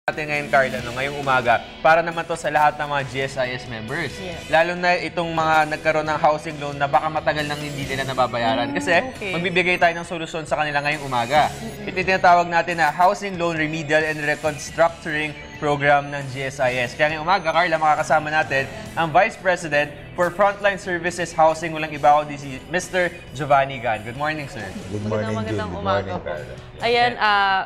Natin ngayon, Carla, ngayong umaga, para naman to sa lahat ng mga GSIS members. Yes. Lalo na itong mga nagkaroon ng housing loan na baka matagal nang hindi nila nababayaran. Kasi magbibigay tayo ng solusyon sa kanila ngayong umaga. Ito yung tinatawag natin na Housing Loan Remedial and Reconstructuring Program ng GSIS. Kaya ngayong umaga, Carla, makakasama natin ang Vice President for Frontline Services Housing, walang iba kundi si Mr. Giovanni Gan. Good morning, sir. Good morning, Magandang June. Good umaga morning, po. Carla. Ayan,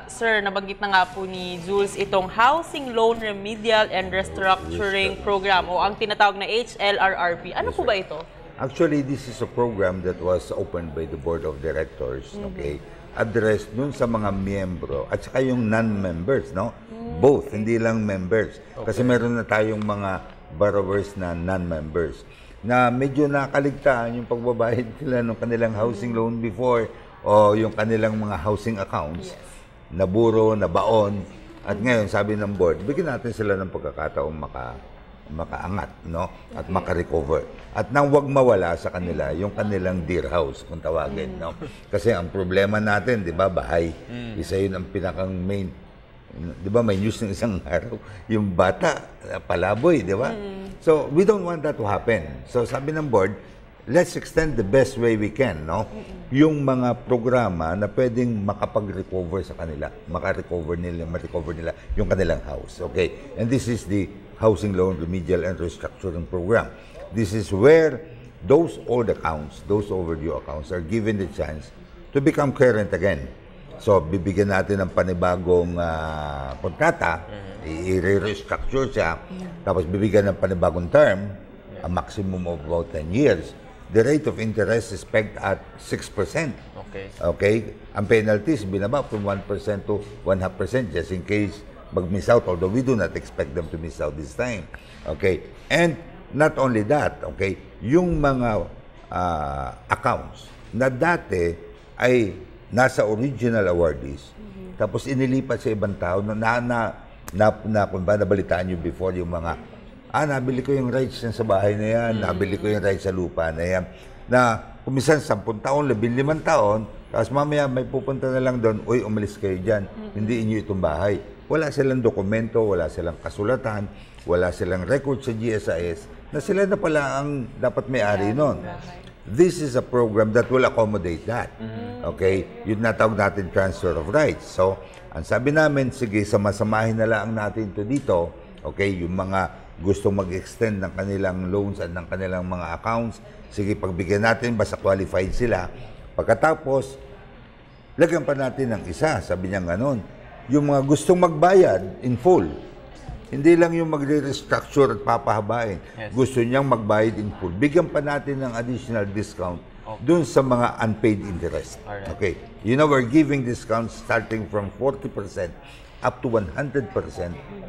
sir, nabanggit na nga po ni Jules itong Housing Loan Remedial and Restructuring Program o ang tinatawag na HLRRP. Ano po ba ito? Actually, this is a program that was opened by the Board of Directors, okay? Addressed dun sa mga miyembro at saka yung non-members, no? Both, hindi lang members. Kasi meron na tayong mga borrowers na non-members na medyo nakaligtaan yung pagbabayad nila ng kanilang housing loan before o yung kanilang mga housing accounts, naburo, nabaon. At ngayon, sabi ng board, bigyan natin sila ng pagkakataong makaangat, no? At makarecover. At nang wag mawala sa kanila yung kanilang dear house, kung tawagin, no? Kasi ang problema natin, di ba, bahay. Isa yun ang pinakang main. Di ba, may news ng isang araw, yung bata, palaboy, di ba? So, we don't want that to happen. So, sabi ng board, let's extend the best way we can, no? Yung mga programa na pwedeng makapag-recover sa kanila, ma-recover nila yung kanilang house, okay? And this is the Housing Loan Remedial and Restructuring Program. This is where those old accounts, those overdue accounts are given the chance to become current again. So, bibigyan natin ng panibagong kontrata, i-restructure siya, tapos bibigyan ng panibagong term, a maximum of about 10 years. The rate of interest is pegged at 6%. Okay. Okay? Ang penalties, binaba from 1% to 0.5% just in case mag-miss out, although we do not expect them to miss out this time. Okay? And not only that, okay, yung mga accounts na dati ay nasa original awardees, tapos inilipat sa ibang tao kung ba nabalitaan nyo before yung mga nabili ko yung rights sa bahay na yan, nabili ko yung rights sa lupa na yan, na kumisan 10 taon, 15 taon, tapos mamaya may pupunta na lang doon, uy, umalis kayo dyan, hindi inyo itong bahay. Wala silang dokumento, wala silang kasulatan, wala silang record sa GSIS, na sila na pala ang dapat may-ari nun. This is a program that will accommodate that. Okay? Yun natawag natin transfer of rights. So, ang sabi namin, sige, samasamahin na lang natin ito dito. Okay? Yung mga gustong mag-extend ng kanilang loans at ng kanilang mga accounts, sige, pagbigyan natin, basta qualified sila. Pagkatapos, lagyan pa natin ng isa, sabi niya ganon. Yung mga gustong magbayad in full, hindi lang yung magre-restructure at papahabain. Yes. Gusto niyang magbayad in full. Bigyan pa natin ng additional discount dun sa mga unpaid interest. Alright. Okay. You know, we're giving discounts starting from 40% up to 100%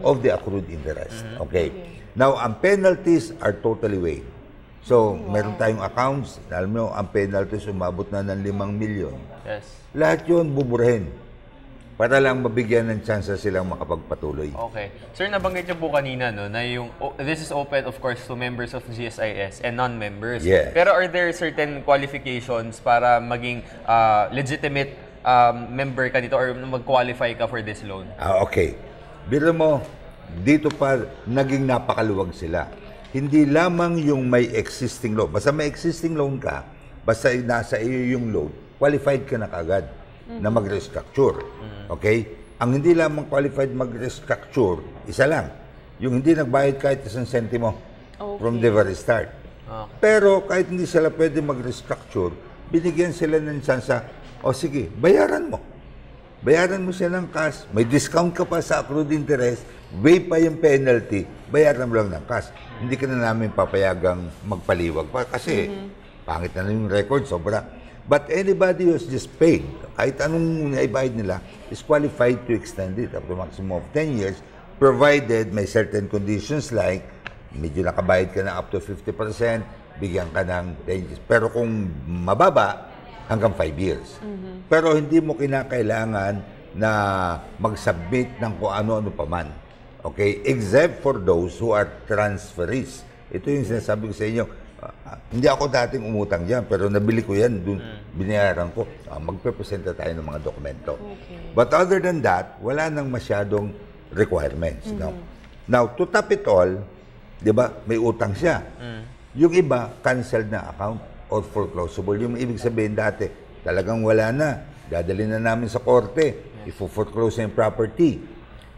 of the accrued interest. Okay. Now, ang penalties are totally waived. So, meron tayong accounts, alam mo, ang penalties umabot na ng 5 million. Yes. Lahat yun buburahin para lang mabigyan ng chance silang makapagpatuloy. Okay. Sir, nabanggit niyo po kanina, no, na yung, this is open, of course, to members of GSIS and non-members. Yeah. Pero are there certain qualifications para maging legitimate member ka dito or mag-qualify ka for this loan? Okay. Biro mo, dito pa naging napakaluwag sila. Hindi lamang yung may existing loan. Basta may existing loan ka, basta nasa iyo yung loan, qualified ka na kagad na mag-restructure. Okay? Ang hindi lamang qualified mag-restructure, isa lang. Yung hindi nagbayad kahit 1 sentimo from the very start. Pero kahit hindi sila pwede mag-restructure, binigyan sila ng tsansa, sige, bayaran mo. Bayaran mo siya ng cash. May discount ka pa sa accrued interest, waive pa yung penalty, bayaran mo lang ng cash. Hindi ka na namin papayagang magpaliwag pa kasi pangit na yung record, sobra. But anybody who's just paid, kahit anong naibayad nila, is qualified to extend it up to maximum of 10 years, provided may certain conditions like medyo nakabayad ka na up to 50%, bigyan ka ng 10 years. Pero kung mababa, hanggang 5 years. Pero hindi mo kinakailangan na mag-submit ng kung ano-ano pa man. Okay? Except for those who are transferees. Ito yung sinasabi ko sa inyo. Hindi ako dating umutang dyan, pero nabili ko yan, dun, binayaran ko. Magpe-presenta tayo ng mga dokumento. Okay. But other than that, wala nang masyadong requirements. No? Now, to top it all, di ba, may utang siya. Yung iba, canceled na account or foreclosable. Yung ibig sabihin dati, talagang wala na. Dadalhin na namin sa korte. Ifo-foreclose na yung property.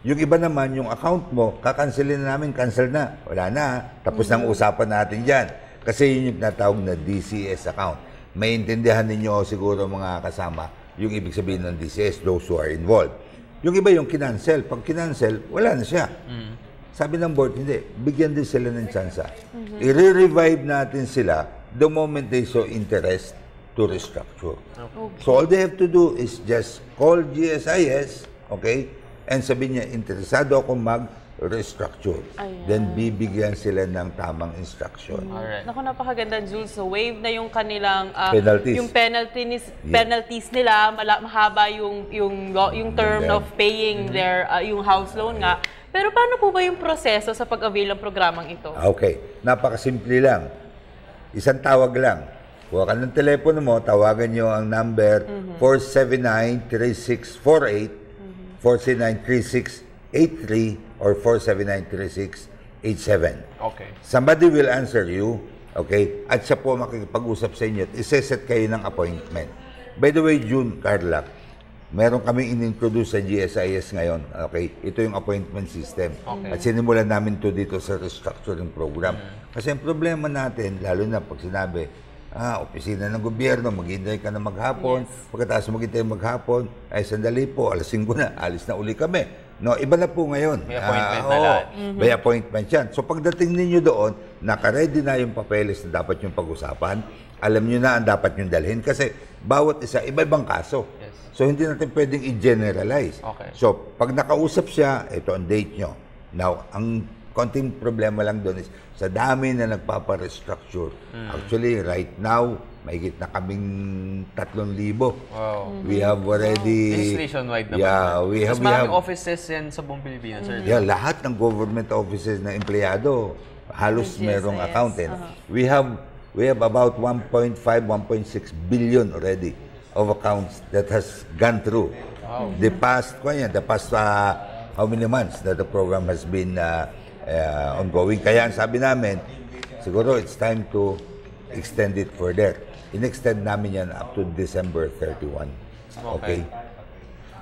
Yung iba naman, yung account mo, kakancelin na namin, cancel na. Wala na. Tapos nang usapan natin dyan. Kasi yun yung natawag na DCS account. Maintindihan ninyo siguro mga kasama yung ibig sabihin ng DCS, those who are involved. Yung iba yung kinancel. Pag kinancel, wala na siya. Sabi ng board, hindi. Bigyan din sila ng tsansa. I-revive natin sila the moment they show interest to restructure. So all they have to do is just call GSIS, okay? And sabihin niya, interesado ako mag-restructure. Then bibigyan sila ng tamang instruction. Alright. Naku, napakaganda, Jules. So, wave na yung kanilang Penalties. yung penalties nila, mahaba yung term of paying their yung house loan nga. Pero paano po ba yung proseso sa pag-avail ng programang ito? Okay, napakasimple lang. Isang tawag lang. Kuha ka ng telepono mo, tawagan nyo ang number 479-3648, 479-3683, or 479-3687. Okay. Somebody will answer you, okay? At siya po makikipag-usap sa inyo at iseset kayo ng appointment. By the way, June, Carla, meron kaming in-introduce sa GSIS ngayon, okay? Ito yung appointment system. Okay. At sinimulan namin to dito sa restructuring program. Kasi ang problema natin, lalo na pag sinabi, opisina ng gobyerno, maghintay ka na maghapon. Pagkatapos maghintay maghapon, ay sandali po, alas 5 na, alis na uli kami. No, iba na po ngayon. May appointment na lahat. May appointment yan. So pagdating ninyo doon, naka-ready na yung papeles na dapat yung pag-usapan. Alam nyo na ang dapat yung dalhin. Kasi bawat isa, iba-ibang kaso. Yes. So hindi natin pwedeng i-generalize. Okay. So pag nakausap siya, ito ang date nyo. Now, ang konting problema lang doon is sa dami na nagpapa-restructure. Actually, right now, mahigit na kaming 3,000. Wow. We have already... This is nationwide naman. Yeah, we have... Maraming offices yan sa buong Pilipinas, sir. Yeah, lahat ng government offices na empleyado, halos merong accountant. We have about 1.5, 1.6 billion already of accounts that has gone through. Wow. The past how many months that the program has been ongoing. Kaya ang sabi namin, siguro it's time to extend it further. In-extend namin yan up to December 31. Okay?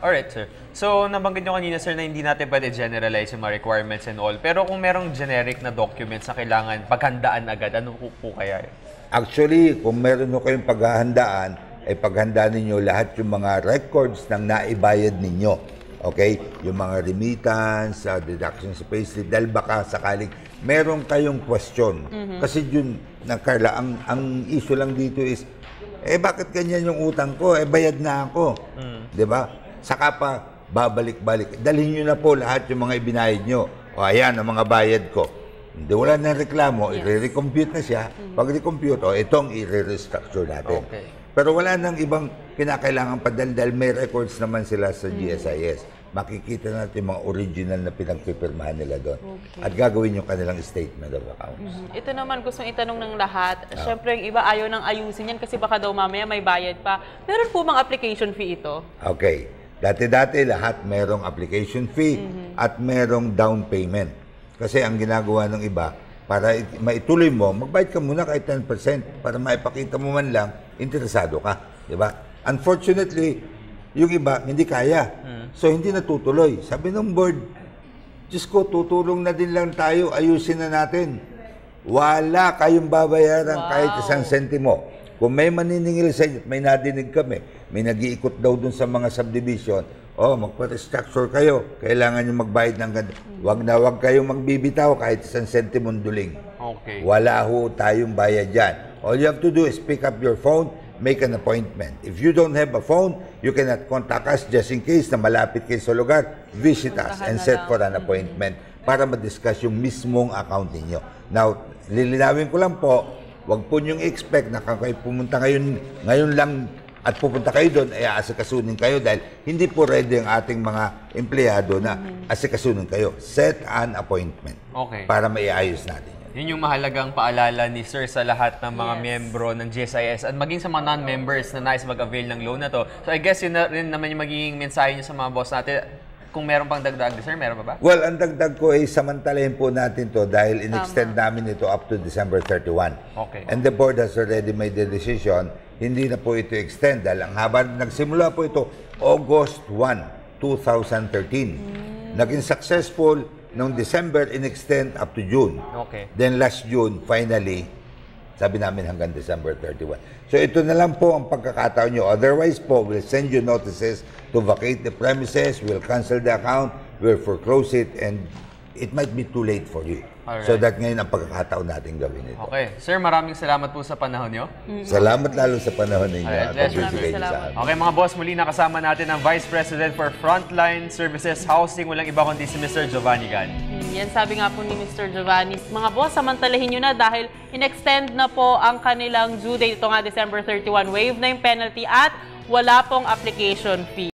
Alright, sir. So, nabanggit nyo kanina, sir, na hindi natin pwede generalize yung mga requirements and all. Pero kung merong generic na documents na kailangan paghandaan agad, ano po kaya yun? Actually, kung meron nyo kayong paghahandaan, ay paghandaan ninyo lahat yung mga records ng naibayad ninyo. Okay? Yung mga remittance, deductions sa payslip, dahil baka sakaling meron kayong question. Kasi yun, Carla, ang issue lang dito is, bakit ganyan yung utang ko? Bayad na ako. Di ba? Saka pa, babalik-balik. Dalhin nyo na po lahat yung mga ibinayad nyo. O ayan, ang mga bayad ko. Hindi, wala na reklamo, i-recompute na siya. Pag recompute, itong i-restructure natin. Okay. Pero wala nang ibang kinakailangan pa dahil may records naman sila sa GSIS. Makikita natin mga original na pinagpipirmahan nila doon. At gagawin yung kanilang statement of accounts. Ito naman gustong itanong ng lahat. Siyempre, yung iba ayaw nang ayusin yan kasi baka daw mamaya may bayad pa. Meron po bang application fee ito? Okay. Dati-dati lahat merong application fee at merong down payment. Kasi ang ginagawa ng iba, para maituloy mo, magbayad ka muna kahit 10% para maipakita mo man lang, interesado ka. Diba? Unfortunately, yung iba, hindi kaya. So, hindi natutuloy. Sabi ng board, Diyos ko, tutulong na din lang tayo, ayusin na natin. Wala kayong babayaran kahit isang sentimo. Kung may maniningil sa inyo, may nadinig kami, may nag-iikot daw dun sa mga subdivision, magpa-restructure kayo, kailangan nyo magbayad ng ganda. Wag kayong magbibitaw kahit isang sentimong duling. Okay. Wala ho tayong bayad dyan. All you have to do is pick up your phone, make an appointment. If you don't have a phone, you cannot contact us just in case na malapit kayo sa lugar, visit us and set for an appointment para ma-discuss yung mismong account ninyo. Now, lilinawin ko lang po, wag po niyong expect na kayo pumunta ngayon lang at pupunta kayo doon, ay aasikasunin kayo dahil hindi po ready ang ating mga empleyado na asikasunin kayo. Set an appointment para maiayos natin. Yun yung mahalagang paalala ni Sir sa lahat ng mga miyembro ng GSIS at maging sa mga non-members na nais mag-avail ng loan na to. So I guess yun na rin naman yung magiging mensahe niyo sa mga boss natin. kung meron pang dagdag, sir, meron pa ba? Well, ang dagdag ko ay samantalahin po natin to dahil in-extend namin ito up to December 31. Okay. And the board has already made the decision, hindi na po ito extend dahil ang haba, nagsimula po ito August 1, 2013. Naging successful noong December, in-extend up to June. Okay. Then last June, finally, sabi namin hanggang December 31. So ito na lang po ang pagkakataon nyo. Otherwise po, we'll send you notices to vacate the premises, we'll cancel the account, we'll foreclose it, and it might be too late for you. Alright. So that ngayon ang pagkakataon natin gawin ito. Okay. Sir, maraming salamat po sa panahon nyo. Salamat lalo sa panahon ninyo Alright, at pleasure. pagbibigay niyo sa Salamat. amin. Okay mga boss, muli nakasama natin ang Vice President for Frontline Services Housing, walang iba kundi si Mr. Giovanni Gan. Yan sabi nga po ni Mr. Giovanni. Mga boss, samantalahin nyo na dahil in-extend na po ang kanilang due date. Ito nga December 31. Waive na yung penalty at wala pong application fee.